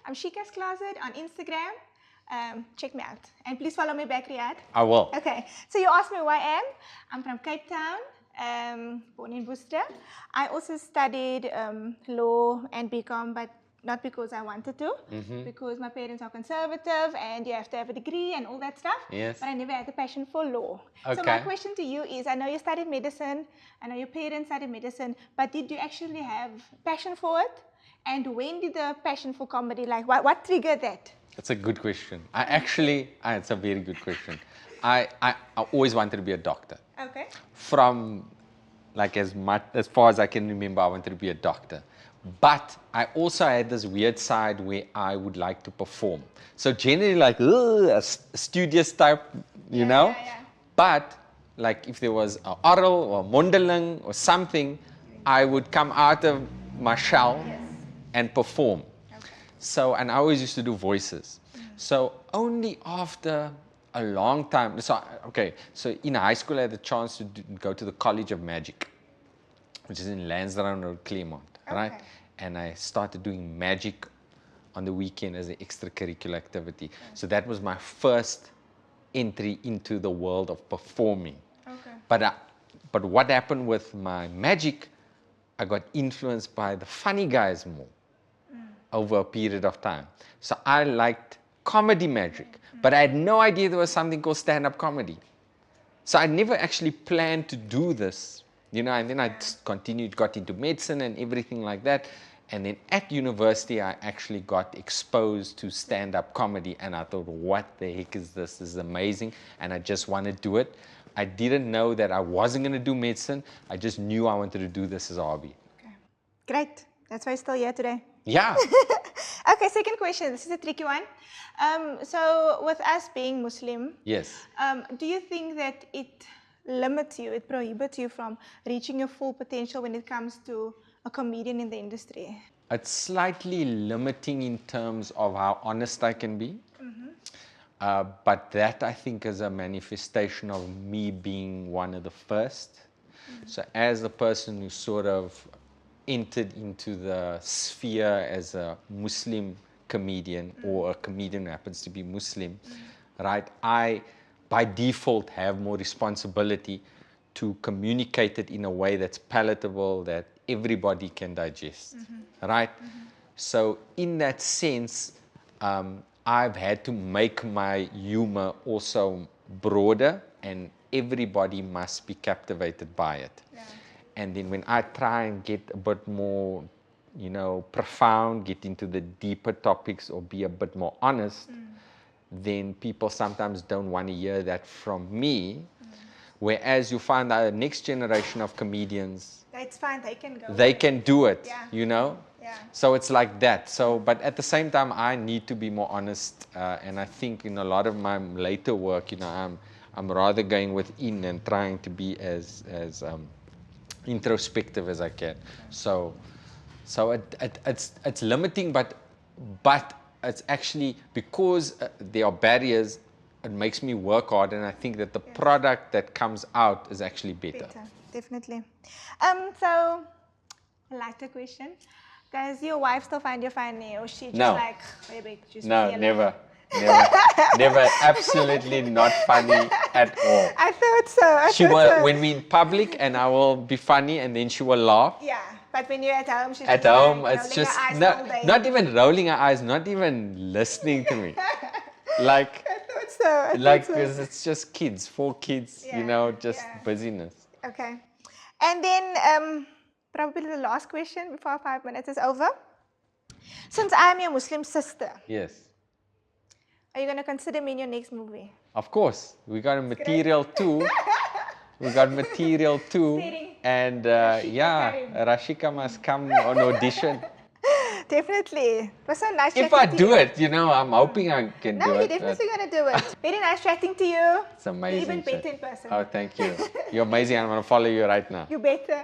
I'm Sheecas.closet on Instagram. Check me out. And please follow me back, Riaad. I will. Okay. So you asked me who I am. I'm from Cape Town, born in Worcester. I also studied law and BCom, but not because I wanted to, because my parents are conservative and you have to have a degree and all that stuff. Yes. But I never had a passion for law. Okay. So my question to you is, I know you studied medicine, I know your parents studied medicine, but did you actually have passion for it? And when did the passion for comedy, like what triggered that? That's a good question. It's a very good question. I always wanted to be a doctor. Okay. From like as far as I can remember, I wanted to be a doctor. But I also had this weird side where I would like to perform. So generally like a studious type, you know? Yeah. But like if there was an oral or mondeling or something, I would come out of my shell and perform. Okay. So, and I always used to do voices. So only after a long time, so in high school I had the chance to go to the College of Magic, which is in Lansdowne or Claremont, right? And I started doing magic on the weekend as an extracurricular activity. So that was my first entry into the world of performing. Okay. But what happened with my magic, I got influenced by the funny guys more over a period of time. So I liked comedy magic, but I had no idea there was something called stand-up comedy. So I never actually planned to do this, you know, and then I just got into medicine and everything like that. And then at university, I actually got exposed to stand-up comedy, and I thought, what the heck is this? This is amazing, and I just want to do it. I didn't know that I wasn't going to do medicine. I just knew I wanted to do this as a hobby. Okay. Great. That's why you're still here today. Yeah. Okay, second question. This is a tricky one. So with us being Muslim, Yes. Do you think that it limits you, it prohibits you from reaching your full potential when it comes to a comedian in the industry? It's slightly limiting in terms of how honest I can be. But that, I think, is a manifestation of me being one of the first. So as a person who sort of entered into the sphere as a Muslim comedian or a comedian who happens to be Muslim, right? I, by default, have more responsibility to communicate it in a way that's palatable, that everybody can digest, right? So in that sense, I've had to make my humor also broader, and everybody must be captivated by it. Yeah. And then when I try and get a bit more, you know, profound, get into the deeper topics or be a bit more honest, then people sometimes don't want to hear that from me. Whereas you find that the next generation of comedians, It's fine, they can go. they can do it, Yeah. you know? Yeah. So it's like that. So, but at the same time, I need to be more honest. And I think in a lot of my later work, you know, I'm rather going within and trying to be as introspective as I can. So it's limiting, but it's actually because there are barriers. It makes me work hard, and I think that the product that comes out is actually better. Definitely. So, a lighter question. Does your wife still find you funny, or she just like, maybe just No, never. Never, absolutely not funny at all. I thought so. She will, when we're in public, and I will be funny, and then she will laugh. Yeah, but when you're at home, she's at just home, like, it's just not even rolling her eyes, not even listening to me. Like, I thought so. Because it's just kids, 4 kids, Yeah, you know, just busyness. Okay, and then probably the last question before our 5 minutes is over. Since I'm your Muslim sister, Yes. are you going to consider me in your next movie? Of course, we got a material too. We got material too, and Rashika must come on audition. Definitely. It was so nice If chatting I to do you. it, you know, I'm hoping I can do No, it. you're definitely going to do it. Very nice chatting to you. It's amazing. You're even better in person. Oh, thank you. You're amazing. I'm going to follow you right now. You better.